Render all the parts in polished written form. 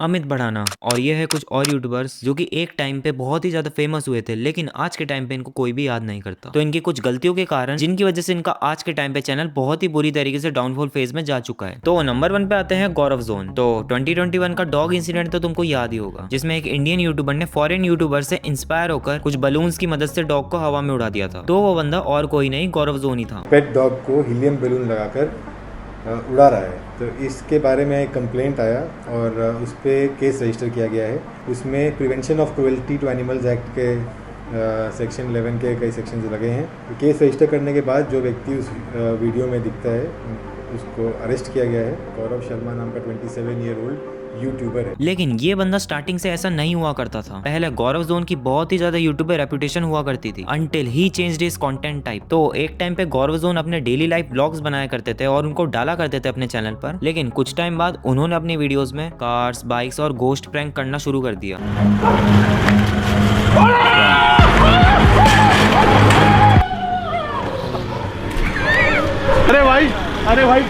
अमित भड़ाना और ये है कुछ और यूट्यूबर्स जो कि एक टाइम पे बहुत ही ज्यादा फेमस हुए थे, लेकिन आज के टाइम पे इनको कोई भी याद नहीं करता। तो इनकी कुछ गलतियों के कारण जिनकी वजह से इनका आज के टाइम पे चैनल बहुत ही बुरी तरीके से डाउनफॉल फेज में जा चुका है। तो नंबर 1 पे आते हैं गौरव जोन। तो 2021 का डॉग इंसिडेंट तो तुमको याद ही होगा, जिसमें एक इंडियन यूट्यूबर ने फॉरेन यूट्यूबर से इंस्पायर होकर कुछ बलून्स की मदद से डॉग को हवा में उड़ा दिया था। तो वो बंदा और कोई नहीं, गौरव जोन ही था। पेट डॉग को हीलियम बैलून लगाकर उड़ा रहा है, तो इसके बारे में एक कंप्लेंट आया और उस पर केस रजिस्टर किया गया है। उसमें prevention of cruelty to animals act के सेक्शन 11 के कई सेक्शन लगे हैं। तो केस रजिस्टर करने के बाद जो व्यक्ति उस वीडियो में दिखता है उसको अरेस्ट किया गया है। गौरव शर्मा नाम का 27 ईयर ओल्ड यूट्यूबर है। लेकिन ये बंदा स्टार्टिंग से ऐसा नहीं हुआ करता था। पहले गौरव जोन की बहुत ही ज्यादा यूट्यूब रेपुटेशन हुआ करती थी until he changed his content type. तो एक टाइम पे गौरव जोन अपने डेली लाइफ ब्लॉग्स बनाया करते थे और उनको डाला करते थे अपने चैनल पर। लेकिन कुछ टाइम बाद उन्होंने अपनी वीडियोस में कार्स, बाइक्स और गोस्ट प्रैंक करना शुरू कर दिया। अरे भाई सॉरी भाई।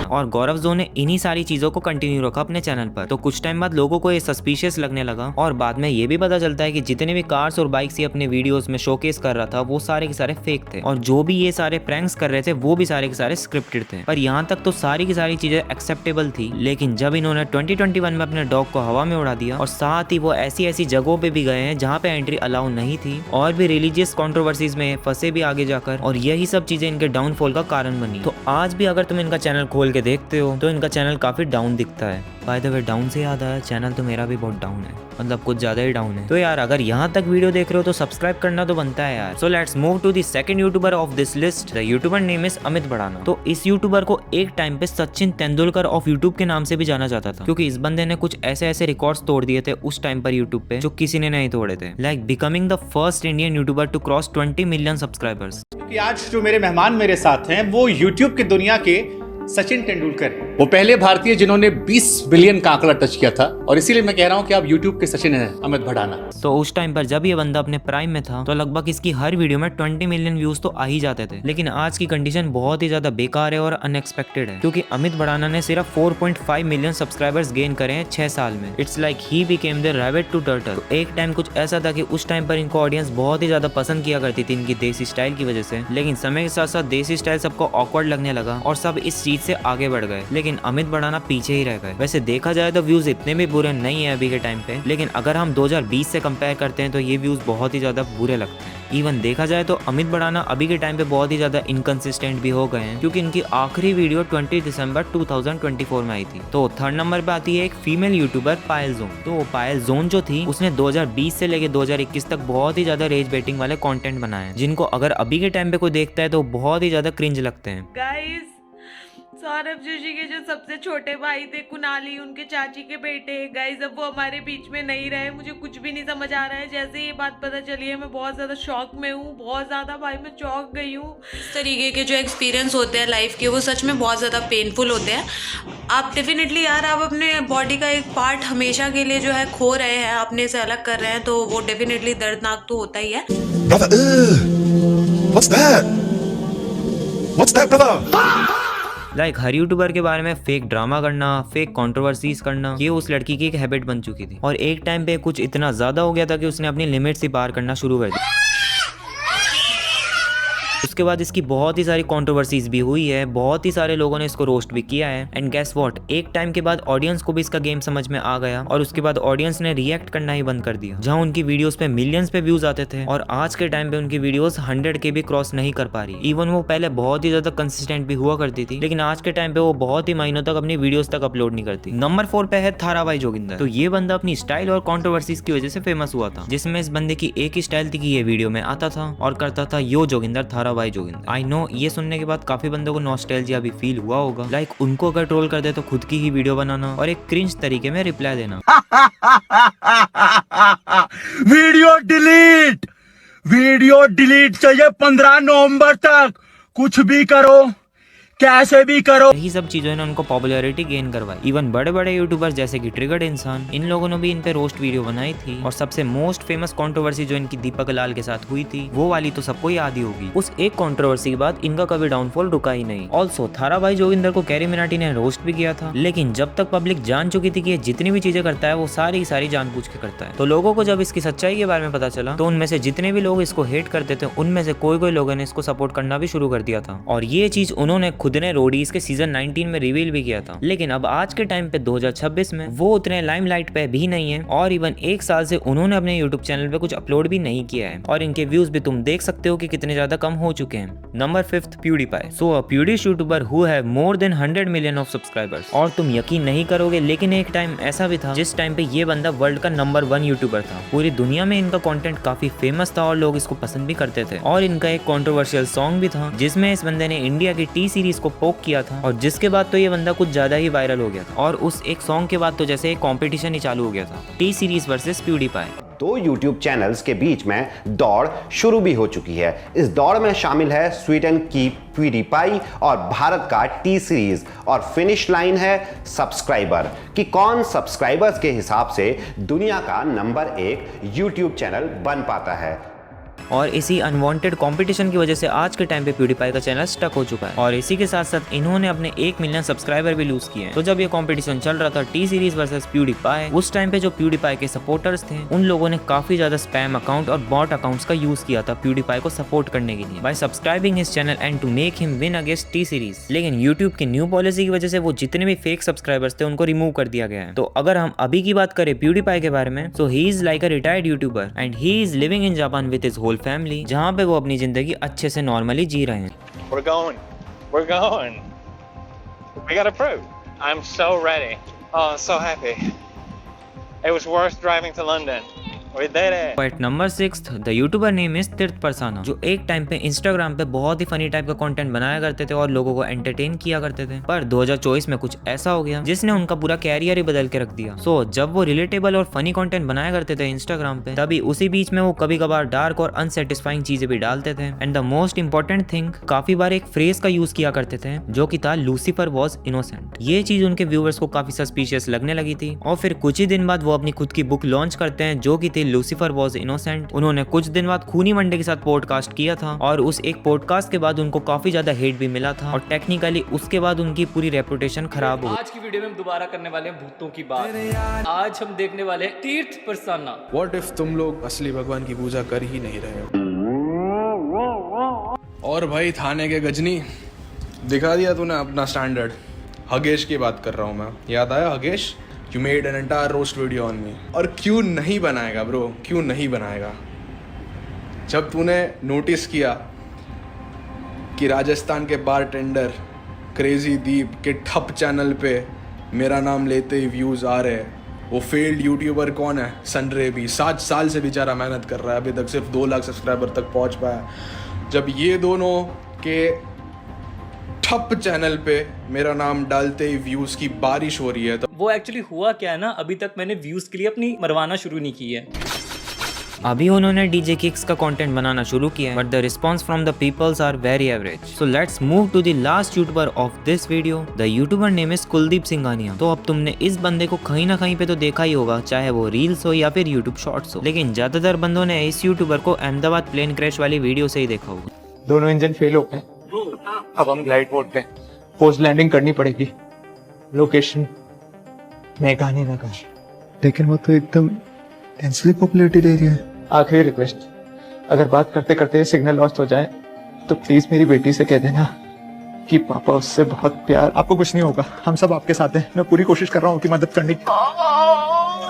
और गौरव जोन ने इन्हीं सारी चीजों को कंटिन्यू रखा अपने चैनल पर। तो कुछ टाइम बाद लोगों को ये सस्पिशियस लगने लगा और बाद में ये भी पता चलता है कि जितने भी कार्स और बाइक्स ये अपने वीडियोस में शोकेस कर रहा था वो सारे के सारे फेक थे, और जो भी ये सारे प्रैंक्स कर रहे थे वो भी सारे के सारे स्क्रिप्टेड थे। पर यहाँ तक तो सारी की सारी चीजें एक्सेप्टेबल थी, लेकिन जब इन्होंने 2021 में अपने डॉग को हवा में उड़ा दिया और साथ ही वो ऐसी ऐसी जगहों पे भी गए हैं जहाँ पे एंट्री अलाउ नहीं थी और भी रिलीजियस कंट्रोवर्सीज में फंसे भी आगे जाकर, और यही सब चीजें इनके डाउनफॉल का कारण बनी। तो आज भी अगर तुम इनका चैनल खोल के देखते हो तो इनका चैनल काफी डाउन दिखता है। बाय द वे, डाउन से याद आया, चैनल तो मेरा भी बहुत डाउन है, मतलब कुछ ज्यादा ही डाउन है। तो यार अगर यहाँ तक वीडियो देख रहे हो तो सब्सक्राइब करना तो बनता है यार। So let's move to the second youtuber of this list. The youtuber name is Amit Bhadana. तो इस यूट्यूबर को एक टाइम पे सचिन तेंदुलकर ऑफ यूट्यूब के नाम से भी जाना जाता था, क्योंकि इस बंदे ने कुछ ऐसे ऐसे रिकॉर्ड्स तोड़ दिए थे उस टाइम पर यूट्यूब पे जो किसी ने नहीं तोड़े थे, like becoming the first Indian youtuber to cross 20 million subscribers. क्योंकि आज जो मेरे मेहमान मेरे साथ हैं वो यूट्यूब की दुनिया के सचिन तेंदुलकर हैं। वो पहले भारतीय जिन्होंने 20 बिलियन का आंकड़ा टच किया था, और इसीलिए मैं कह रहा हूं कि आप यूट्यूब के सचिन हैं, अमित भड़ाना। तो उस टाइम पर जब ये बंदा अपने प्राइम में था तो लगभग इसकी हर वीडियो में 20 मिलियन व्यूज तो आ ही जाते थे। लेकिन आज की कंडीशन बहुत ही ज्यादा बेकार है और अनएक्सपेक्टेड है, क्योंकि अमित भड़ाना ने सिर्फ 4.5 मिलियन सब्सक्राइबर्स गेन करे हैं 6 साल में। It's like he became the rabbit to turtle. एक टाइम कुछ ऐसा था कि उस टाइम पर इनको ऑडियंस बहुत ही ज्यादा पसंद किया करती थी इनकी देसी स्टाइल की वजह से, लेकिन समय के साथ साथ देसी स्टाइल सबको ऑकवर्ड लगने लगा और सब इस चीज से आगे बढ़ गए। लेकिन अमित भड़ाना पीछे ही रह गए। वैसे देखा जाए तो व्यूज इतने भी बुरे नहीं है अभी के टाइम पे, लेकिन अगर हम 2020 से कंपेयर करते हैं तो ये व्यूज बहुत ही ज्यादा बुरे लगते हैं। इवन देखा जाए तो अमित भड़ाना अभी के टाइम पे बहुत ही ज्यादा इनकंसिस्टेंट भी हो गए हैं, क्योंकि इनकी आखिरी वीडियो 20 दिसंबर 2024 में आई थी। तो थर्ड नंबर पे आती है एक फीमेल यूट्यूबर पायल जोन। तो पायल जोन जो थी उसने 2020 से लेके 2021 तक बहुत ही ज्यादा रेज बेटिंग वाले कंटेंट बनाए हैं, जिनको अगर अभी के टाइम पे कोई देखता है तो बहुत ही ज्यादा क्रिंज लगते हैं। गाइस, सौरभ जोशी के जो सबसे छोटे भाई थे कुणाली, उनके चाची के बेटे, गाइस अब वो हमारे बीच में नहीं रहे। मुझे कुछ भी नहीं समझ आ रहा है। जैसे ये बात पता चली है मैं बहुत ज़्यादा शॉक में हूँ, बहुत ज़्यादा भाई मैं चौंक गई हूँ। इस तरीके के जो एक्सपीरियंस होते हैं लाइफ के वो सच में बहुत ज़्यादा पेनफुल होते हैं। आप डेफिनेटली यार आप अपने बॉडी का एक पार्ट हमेशा के लिए जो है खो रहे हैं, अपने से अलग कर रहे हैं, तो वो डेफिनेटली दर्दनाक तो होता ही है। What's that, brother? Like her YouTuber के बारे में फेक ड्रामा करना, फेक कंट्रोवर्सीज करना, ये उस लड़की की एक हैबिट बन चुकी थी। और एक टाइम पे कुछ इतना ज्यादा हो गया था कि उसने अपनी लिमिट्स ही पार करना शुरू कर दी। उसके बाद इसकी बहुत ही सारी कंट्रोवर्सीज भी हुई है, बहुत ही सारे लोगों ने इसको रोस्ट भी किया है। एंड गेस व्हाट, एक टाइम के बाद ऑडियंस को भी इसका गेम समझ में आ गया और उसके बाद ऑडियंस ने रिएक्ट करना ही बंद कर दिया। जहां उनकी वीडियोस पे मिलियंस पे व्यूज आते थे और आज के टाइम पे उनकी वीडियोस 100 के भी क्रॉस नहीं कर पा रही। इवन वो पहले बहुत ही ज्यादा कंसिस्टेंट भी हुआ करती थी, लेकिन आज के टाइम पे वो बहुत ही महीनों तक अपनी वीडियोस तक अपलोड नहीं करती। नंबर 4 पे है थाराबाई जोगिंदर। तो ये बंदा अपनी स्टाइल और कंट्रोवर्सीज की वजह से फेमस हुआ था, जिसमें इस बंदे की एक ही स्टाइल थी कि ये वीडियो में आता था और करता था यो जोगिंदर थाराबाई जोगिंदर। आई नो ये सुनने के बाद काफी बंदों को नॉस्टैल्जिया भी फील हुआ होगा। लाइक उनको अगर ट्रोल कर दे तो खुद की ही वीडियो बनाना और एक क्रिंज तरीके में रिप्लाई देना। वीडियो डिलीट चाहिए 15 नवंबर तक। कुछ भी करो, कैसे भी करो। यही सब चीजों ने उनको पॉपुलैरिटी गेन करवाई। इवन बड़े बड़े यूट्यूबर्स जैसे कि ट्रिगर्ड इंसान, इन लोगों ने भी इन पे रोस्ट वीडियो बनाई थी। और सबसे मोस्ट फेमस कंट्रोवर्सी जो इनकी दीपक लाल के साथ हुई थी, वो वाली तो सबको याद ही होगी। उस एक कंट्रोवर्सी के बाद इनका कभी डाउनफॉल रुका ही नहीं। ऑल्सो थारा भाई जोगिंदर को कैरी मिनाटी ने रोस्ट भी किया था, लेकिन जब तक पब्लिक जान चुकी थी कि ये जितनी भी चीजें करता है वो सारी की सारी जानबूझ के करता है, तो लोगों को जब इसकी सच्चाई के बारे में पता चला तो उनमें से जितने भी लोग इसको हेट करते थे, उनमें से कोई लोगों ने इसको सपोर्ट करना भी शुरू कर दिया था। और ये चीज उन्होंने खुद ने रोडीज के सीजन 19 में रिवील भी किया था। लेकिन अब आज के टाइम पे 2026 में वो उतने लाइमलाइट पे भी नहीं है, और इवन एक साल से उन्होंने अपने यूट्यूब चैनल पे कुछ अपलोड भी नहीं किया है। और इनके व्यूज भी तुम देख सकते हो कि कितने ज्यादा कम हो चुके हैं। Number 5 PewDiePie. So a Swedish YouTuber who have more than 100 million of subscribers. और तुम यकीन नहीं करोगे, लेकिन एक टाइम ऐसा भी था जिस टाइम पे ये बंदा वर्ल्ड का नंबर 1 यूट्यूबर था। पूरी दुनिया में इनका कंटेंट काफी फेमस था और लोग इसको पसंद भी करते थे। और इनका एक कंट्रोवर्शियल सॉन्ग भी था जिसमें इस बंदे ने इंडिया की टी सीरीज को पोक किया था, और जिसके बाद तो ये बंदा कुछ ज्यादा ही वायरल हो गया था। और उस एक सॉन्ग के बाद तो जैसे एक कंपटीशन ही चालू हो गया था, टी सीरीज वर्सेस प्यूडीपाई। दो YouTube चैनल्स के बीच में दौड़ शुरू भी हो चुकी है। इस दौड़ में शामिल है स्वीडन की प्यूडीपाई और भारत का टी सीरीज, और फिनिश लाइन है सब्सक्राइबर कि कौन सब्सक्राइबर्स के हिसाब से दुनिया का नंबर 1 YouTube चैनल बन पाता है। और इसी अनवांटेड कंपटीशन की वजह से आज के टाइम पे प्यूडीपाई का चैनल स्टक हो चुका है। और इसी के साथ साथ इन्होंने अपने 1 मिलियन सब्सक्राइबर भी लूज किए हैं। तो जब ये कंपटीशन चल रहा था टी सीरीज वर्सेस प्यूडीपाई, उस टाइम पे जो प्यूडीपाई के सपोर्टर्स थे, उन लोगों ने काफी ज्यादा स्पैम अकाउंट और बॉट अकाउंट्स का यूज किया था प्यूडीपाई को सपोर्ट करने के लिए, by subscribing his channel and to make him win against T series. लेकिन यूट्यूब की न्यू पॉलिसी की वजह से वो जितने भी फेक सब्सक्राइबर्स थे उनको रिमूव कर दिया गया है। तो अगर हम अभी की बात करें प्यूडीपाई के बारे में, so he is like a retired YouTuber and he is living in Japan with his whole family, जहाँ पे वो अपनी जिंदगी अच्छे से नॉर्मली जी रहे हैं। We're going. We got approved. I'm so ready. Oh, I'm so happy. It was worth driving to London. We did it. At number 6, the YouTuber name is तीर्थ परसाना, जो एक टाइम पे इंस्टाग्राम पे बहुत ही फनी टाइप का content बनाया करते थे और लोगों को एंटरटेन किया करते थे। पर 2024 में कुछ ऐसा हो गया जिसने उनका पूरा कैरियर ही बदल के रख दिया। सो जब वो रिलेटेबल और फनी कंटेंट बनाया करते थे इंस्टाग्राम पे, तभी उसी बीच में वो कभी कभार डार्क और अनसेटिस्फाइंग चीजें भी डालते थे। And the most important thing, काफी बार एक फ्रेज का यूज किया करते थे जो कि था लूसीफर वॉज इनोसेंट। ये चीज उनके व्यूअर्स को काफी सस्पिशियस लगने लगी थी, और फिर कुछ ही दिन बाद वो अपनी खुद की बुक लॉन्च करते हैं जो कि थी लूसीफर वॉज इनोसेंट। उन्होंने कुछ दिन बाद खूनी मंडे के साथ पॉडकास्ट किया था, और उस एक पॉडकास्ट के बाद उनको काफी ज्यादा हेट भी मिला था, और टेक्निकली उसके बाद उनकी पूरी रेपुटेशन खराब हो गई। आज की वीडियो में हम दोबारा करने वाले हैं भूतों की बात। आज हम देखने वाले हैं तीर्थ परसाना। व्हाट इफ तुम लोग असली भगवान की पूजा कर ही नहीं रहे हो? और भाई थाने के गजनी, दिखा दिया तूने अपना स्टैंडर्ड। हगेश की बात कर रहा हूँ मैं, याद आया हगेश? You made an entire roast video on me. और क्यों नहीं बनाएगा ब्रो, क्यों नहीं बनाएगा? जब तूने नोटिस किया कि राजस्थान के बारटेंडर क्रेजी दीप के ठप चैनल पे मेरा नाम लेते ही व्यूज़ आ रहे हैं, वो फेल्ड यूट्यूबर कौन है? सनरे भी 7 साल से बेचारा मेहनत कर रहा है, अभी तक सिर्फ 2 लाख सब्सक्राइबर तक पहुंच पाया। जब ये दोनों के ठप चैनल पे मेरा नाम डालते ही व्यूज की बारिश हो रही है, तो वो एक्चुअली हुआ क्या है ना, अभी तक मैंने व्यूज के लिए अपनी मरवाना शुरू नहीं की है। अभी उन्होंने डीजे किक्स का कंटेंट बनाना शुरू किया, but the response from the peoples are very average. So let's move to the last youtuber of this video. The youtuber name is Kuldeep Singhania. तो अब तुमने इस बंदे को कहीं ना कहीं पे तो देखा ही होगा, चाहे वो रील्स हो या फिर यूट्यूब शॉर्ट्स हो, लेकिन ज्यादातर बंदों ने इस यूट्यूबर को अहमदाबाद प्लेन क्रैश वाली वीडियो से ही देखा होगा। दोनों इंजन फेल हो गए, अब हम ग्लाइड मोड पे पोस्ट लैंडिंग करनी पड़ेगी। लोकेशन मेघानी नगर, लेकिन वो तो एकदम डेंसली पॉपुलेटेड एरिया है। आखिरी रिक्वेस्ट, अगर बात करते करते सिग्नल लॉस्ट हो जाए तो प्लीज मेरी बेटी से कह देना कि पापा उससे बहुत प्यार। आपको कुछ नहीं होगा, हम सब आपके साथ हैं। मैं पूरी कोशिश कर रहा हूँ कि मदद करने की।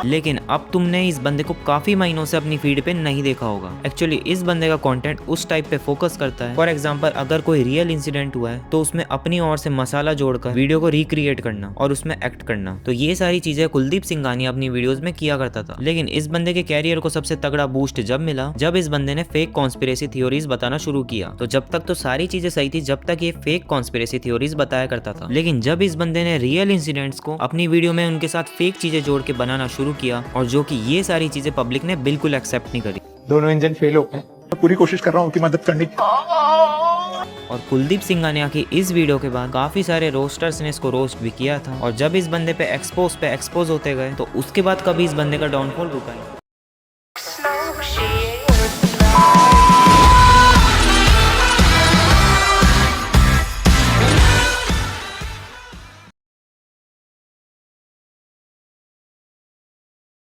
लेकिन अब तुमने इस बंदे को काफी महीनों से अपनी फीड पे नहीं देखा होगा। एक्चुअली इस बंदे का कंटेंट उस टाइप पे फोकस करता है। फॉर एग्जांपल, अगर कोई रियल इंसिडेंट हुआ है तो उसमें अपनी ओर से मसाला जोड़कर वीडियो को रिक्रिएट करना और उसमें एक्ट करना। तो ये सारी चीजें कुलदीप सिंघानिया अपनी वीडियोस में किया करता था। लेकिन इस बंदे के कैरियर को सबसे तगड़ा बूस्ट जब मिला, जब इस बंदे ने फेक कॉन्स्पिरेसी थ्योरीज बताना शुरू किया। तो जब तक तो सारी चीजें सही थी जब तक ये फेक कॉन्स्पिरेसी थ्योरीज बताया करता था, लेकिन जब इस बंदे ने रियल इंसिडेंट्स को अपनी वीडियो में उनके साथ फेक चीजें जोड़ के बनाना शुरू किया, और जो कि ये सारी चीजें पब्लिक ने बिल्कुल एक्सेप्ट नहीं करी। दोनों इंजन फेल हो गए, मैं पूरी कोशिश कर रहा हूँ कि मदद करने की। और कुलदीप सिंघानिया की इस वीडियो के बाद काफी सारे रोस्टर्स ने इसको रोस्ट भी किया था और जब इस बंदे पे एक्सपोज होते गए तो उसके बाद कभी इस बंदे का डाउनफॉल रुका ही।